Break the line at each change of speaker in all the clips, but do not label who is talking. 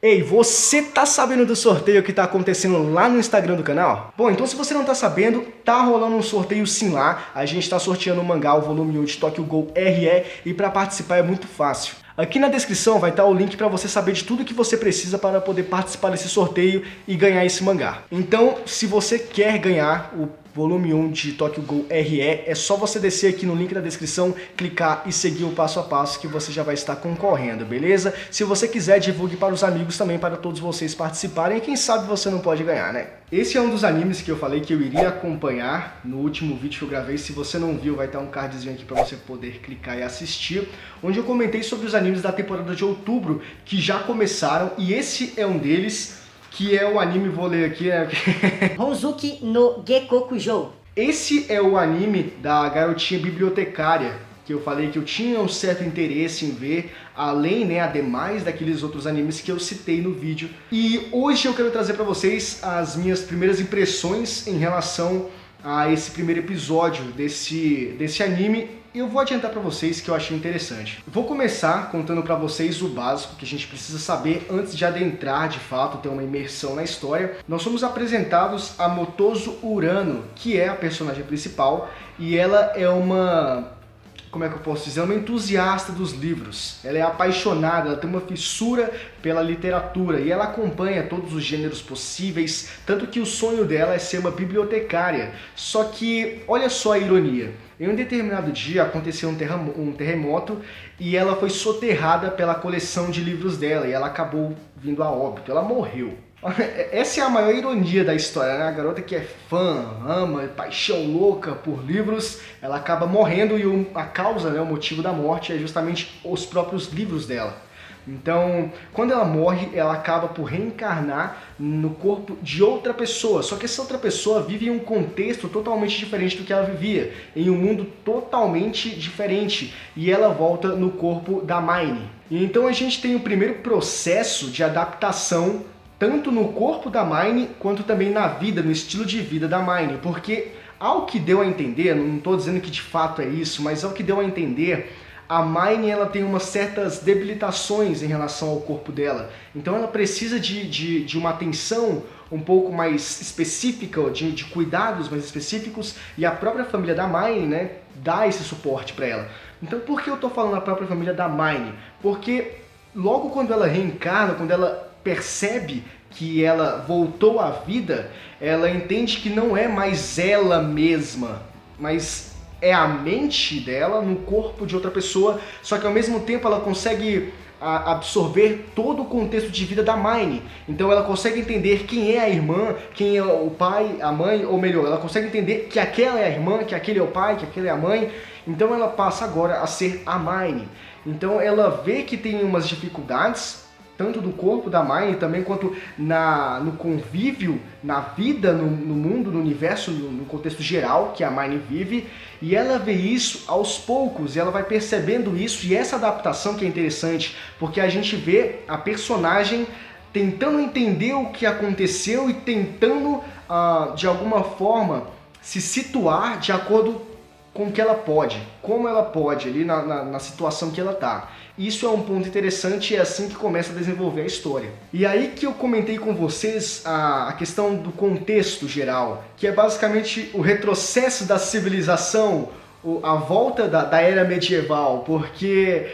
Ei, você tá sabendo do sorteio que tá acontecendo lá no Instagram do canal? Bom, então se você não tá sabendo, tá rolando um sorteio sim lá. A gente tá sorteando o mangá, o volume 1 de Tokyo Ghoul RE, e pra participar é muito fácil. Aqui na descrição vai estar o link para você saber de tudo que você precisa para poder participar desse sorteio e ganhar esse mangá. Então, se você quer ganhar o volume 1 de Tokyo Ghoul RE, é só você descer aqui no link da descrição, clicar e seguir o passo a passo que você já vai estar concorrendo, beleza? Se você quiser, divulgue para os amigos também, para todos vocês participarem, e quem sabe você não pode ganhar, né? Esse é um dos animes que eu falei que eu iria acompanhar no último vídeo que eu gravei. Se você não viu, vai estar um cardzinho aqui para você poder clicar e assistir, onde eu comentei sobre os animes da temporada de outubro que já começaron, e esse é um deles, que é o anime, vou ler aqui, né?
Honzuki no Gekokujou.
Esse é o anime da garotinha bibliotecária, que eu falei que eu tinha um certo interesse em ver, além, né, ademais daqueles outros animes que eu citei no vídeo. E hoje eu quero trazer para vocês as minhas primeiras impressões em relação a esse primeiro episódio desse anime. Eu vou adiantar para vocês que eu achei interessante. Vou começar contando para vocês o básico que a gente precisa saber antes de adentrar de fato, ter uma imersão na história. Nós somos apresentados a Motozo Urano, que é a personagem principal, e ela é uma... como é que eu posso dizer? Uma entusiasta dos livros. Ela é apaixonada, ela tem uma fissura pela literatura e ela acompanha todos os gêneros possíveis, tanto que o sonho dela é ser uma bibliotecária. Só que, olha só a ironia, em um determinado dia aconteceu um terremoto e ela foi soterrada pela coleção de livros dela e ela acabou vindo a óbito, ela morreu. Essa é a maior ironia da história, né? A garota que é fã, ama, paixão louca por livros, ela acaba morrendo e a causa, né, o motivo da morte é justamente os próprios livros dela. Então, quando ela morre, ela acaba por reencarnar no corpo de outra pessoa. Só que essa outra pessoa vive em um contexto totalmente diferente do que ela vivia, em um mundo totalmente diferente, e ela volta no corpo da Mine. E então a gente tem o primeiro processo de adaptação tanto no corpo da Mine, quanto também na vida, no estilo de vida da Mine, porque ao que deu a entender, não estou dizendo que de fato é isso, mas ao que deu a entender, a Mine ela tem umas certas debilitações em relação ao corpo dela, então ela precisa de uma atenção um pouco mais específica, de cuidados mais específicos, e a própria família da Mine, né, dá esse suporte para ela. Então por que eu estou falando a própria família da Mine? Porque logo quando ela reencarna, quando ela percebe que ela voltou à vida, ela entende que não é mais ela mesma, mas é a mente dela no corpo de outra pessoa, só que ao mesmo tempo ela consegue absorver todo o contexto de vida da Mine. Então ela consegue entender quem é a irmã, quem é o pai, a mãe, ou melhor, ela consegue entender que aquela é a irmã, que aquele é o pai, que aquele é a mãe. Então ela passa agora a ser a Mine. Então ela vê que tem umas dificuldades, tanto do corpo da Mine também, quanto no convívio, na vida, no mundo, no universo, no contexto geral que a Mine vive, e ela vê isso aos poucos, e ela vai percebendo isso, e essa adaptação que é interessante, porque a gente vê a personagem tentando entender o que aconteceu e tentando, de alguma forma, se situar de acordo com o que ela pode, como ela pode ali na situação que ela está. Isso é um ponto interessante e é assim que começa a desenvolver a história. E aí que eu comentei com vocês a questão do contexto geral, que é basicamente o retrocesso da civilização, a volta da era medieval, porque...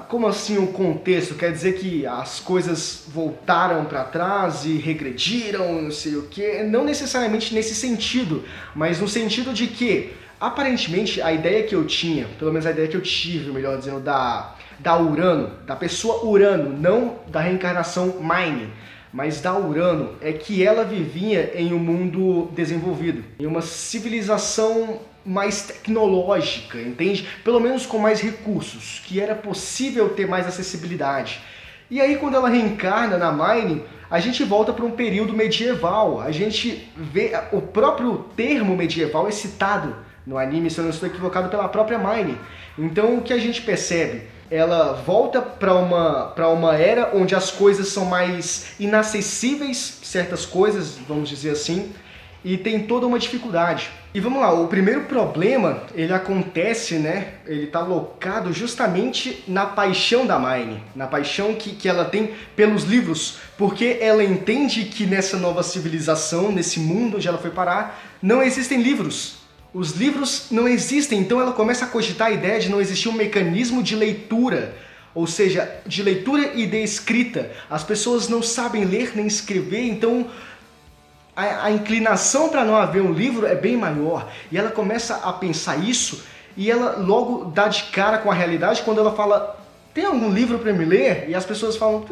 como assim o contexto? Quer dizer que as coisas voltaram para trás e regrediram, não sei o que? Não necessariamente nesse sentido, mas no sentido de que aparentemente a ideia que eu tinha, pelo menos a ideia que eu tive, melhor dizendo, da Urano, da pessoa Urano, não da reencarnação Mine, mas da Urano, é que ela vivia em um mundo desenvolvido, em uma civilização mais tecnológica, entende? Pelo menos com mais recursos, que era possível ter mais acessibilidade. E aí quando ela reencarna na Mine, a gente volta para um período medieval, a gente vê o próprio termo medieval é citado no anime, se eu não estou equivocado, pela própria Mine. Então o que a gente percebe? Ela volta para uma era onde as coisas são mais inacessíveis, certas coisas, vamos dizer assim, e tem toda uma dificuldade. E vamos lá, o primeiro problema, ele acontece, né, ele tá locado justamente na paixão da Mine, na paixão que ela tem pelos livros, porque ela entende que nessa nova civilização, nesse mundo onde ela foi parar, não existem livros. Os livros não existem, então ela começa a cogitar a ideia de não existir um mecanismo de leitura, ou seja, de leitura e de escrita. As pessoas não sabem ler nem escrever, então a inclinação para não haver um livro é bem maior. E ela começa a pensar isso e ela logo dá de cara com a realidade quando ela fala: tem algum livro para me ler? E as pessoas falam: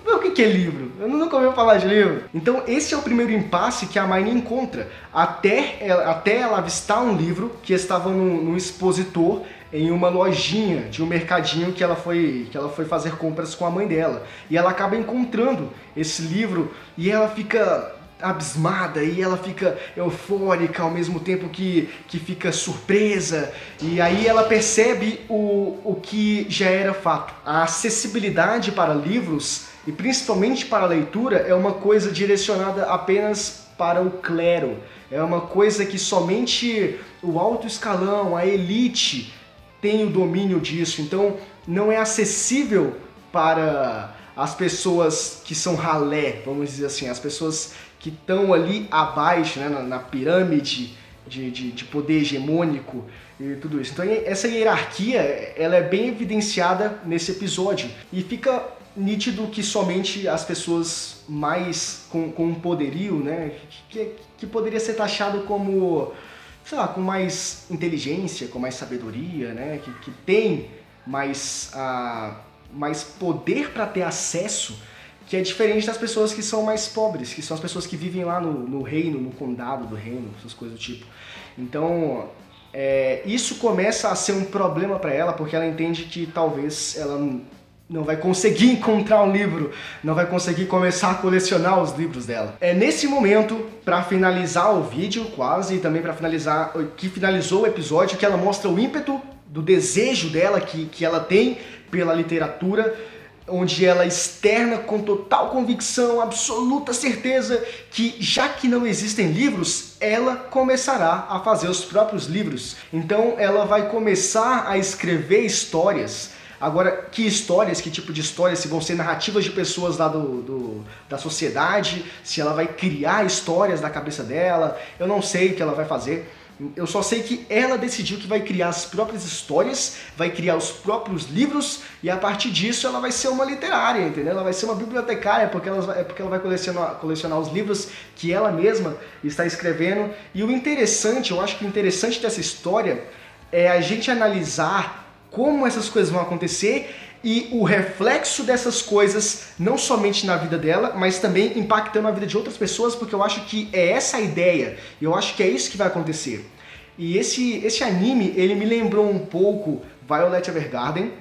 o que é livro? Eu nunca ouvi falar de livro. Então esse é o primeiro impasse que a Mine encontra, até ela avistar um livro que estava num expositor em uma lojinha de um mercadinho que ela foi fazer compras com a mãe dela. E ela acaba encontrando esse livro e ela fica abismada e ela fica eufórica ao mesmo tempo que fica surpresa, e aí ela percebe o que já era fato. A acessibilidade para livros e principalmente para a leitura é uma coisa direcionada apenas para o clero, é uma coisa que somente o alto escalão, a elite tem o domínio disso, então não é acessível para as pessoas que são ralé, vamos dizer assim, as pessoas que estão ali abaixo, né, na pirâmide de poder hegemônico e tudo isso. Então essa hierarquia ela é bem evidenciada nesse episódio e fica nítido que somente as pessoas mais com poderio, né, que poderia ser taxado como, sei lá, com mais inteligência, com mais sabedoria, né, que tem mais poder para ter acesso, que é diferente das pessoas que são mais pobres, que são as pessoas que vivem lá no reino, no condado do reino, essas coisas do tipo. Então, isso começa a ser um problema para ela, porque ela entende que talvez ela não vai conseguir encontrar um livro, não vai conseguir começar a colecionar os livros dela. É nesse momento, para finalizar o vídeo quase, e também para finalizar, que finalizou o episódio, que ela mostra o ímpeto do desejo dela, que ela tem pela literatura, onde ela externa com total convicção, absoluta certeza, que já que não existem livros, ela começará a fazer os próprios livros. Então ela vai começar a escrever histórias. Agora, que histórias, que tipo de histórias, se vão ser narrativas de pessoas lá da sociedade, se ela vai criar histórias da cabeça dela, eu não sei o que ela vai fazer. Eu só sei que ela decidiu que vai criar as próprias histórias, vai criar os próprios livros, e a partir disso ela vai ser uma literária, entendeu? Ela vai ser uma bibliotecária, porque ela vai colecionar os livros que ela mesma está escrevendo. E o interessante, eu acho que o interessante dessa história é a gente analisar como essas coisas vão acontecer e o reflexo dessas coisas, não somente na vida dela, mas também impactando a vida de outras pessoas, porque eu acho que é essa a ideia, e eu acho que é isso que vai acontecer. E esse anime, ele me lembrou um pouco Violet Evergarden,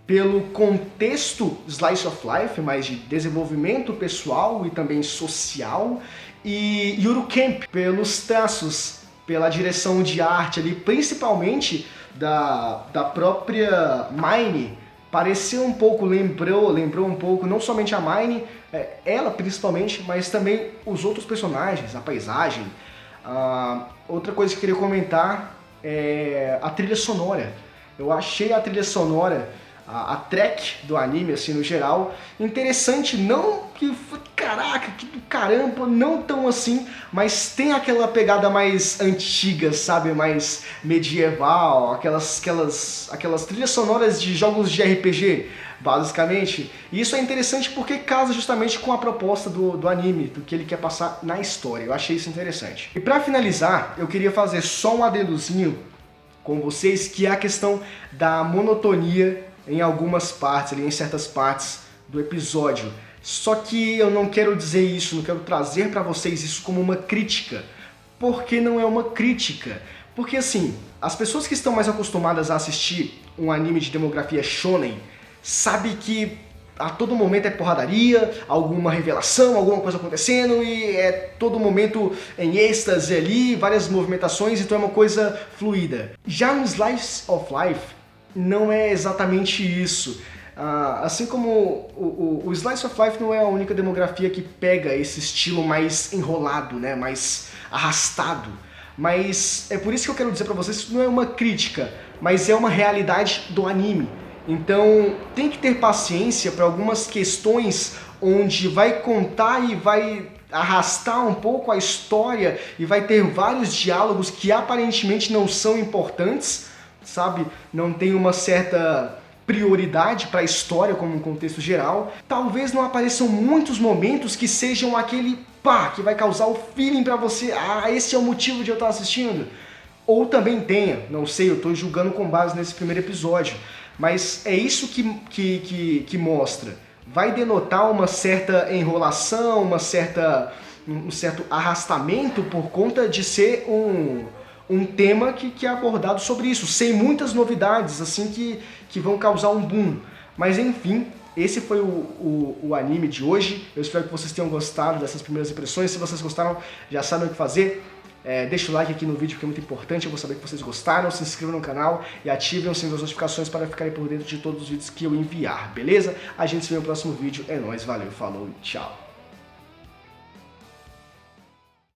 pelo contexto Slice of Life, mais de desenvolvimento pessoal e também social, e Yuru Camp, pelos traços, pela direção de arte ali, principalmente da própria Mine. Pareceu um pouco, lembrou um pouco, não somente a Mine, ela principalmente, mas também os outros personagens, a paisagem. Outra coisa que eu queria comentar é a trilha sonora. Eu achei a trilha sonora, a track do anime, assim, no geral, interessante, não que, caraca, que do caramba, não tão assim, mas tem aquela pegada mais antiga, sabe, mais medieval, aquelas trilhas sonoras de jogos de RPG, basicamente. E isso é interessante porque casa justamente com a proposta do anime, do que ele quer passar na história. Eu achei isso interessante. E pra finalizar, eu queria fazer só um adendozinho com vocês, que é a questão da monotonia em algumas partes, ali, em certas partes do episódio. Só que eu não quero dizer isso, não quero trazer para vocês isso como uma crítica, porque não é uma crítica. Porque assim, as pessoas que estão mais acostumadas a assistir um anime de demografia shonen sabem que a todo momento é porradaria, alguma revelação, alguma coisa acontecendo, e é todo momento em êxtase ali, várias movimentações, então é uma coisa fluida. Já no Slice of Life não é exatamente isso. Assim como o Slice of Life não é a única demografia que pega esse estilo mais enrolado, né, mais arrastado. Mas é por isso que eu quero dizer pra vocês que isso não é uma crítica, mas é uma realidade do anime. Então tem que ter paciência para algumas questões onde vai contar e vai arrastar um pouco a história e vai ter vários diálogos que aparentemente não são importantes, sabe? Não tem uma certa prioridade para a história como um contexto geral. Talvez não apareçam muitos momentos que sejam aquele pá, que vai causar o feeling para você, ah, esse é o motivo de eu estar assistindo. Ou também tenha, não sei, eu estou julgando com base nesse primeiro episódio, mas é isso que mostra. Vai denotar uma certa enrolação, um certo arrastamento por conta de ser um tema que é abordado sobre isso, sem muitas novidades, assim, que vão causar um boom. Mas enfim, esse foi o anime de hoje. Eu espero que vocês tenham gostado dessas primeiras impressões. Se vocês gostaram, já sabem o que fazer. Deixa o like aqui no vídeo que é muito importante, eu vou saber que vocês gostaram, se inscrevam no canal e ativem o sininho das notificações para ficarem por dentro de todos os vídeos que eu enviar, beleza? A gente se vê no próximo vídeo, é nóis, valeu, falou, tchau!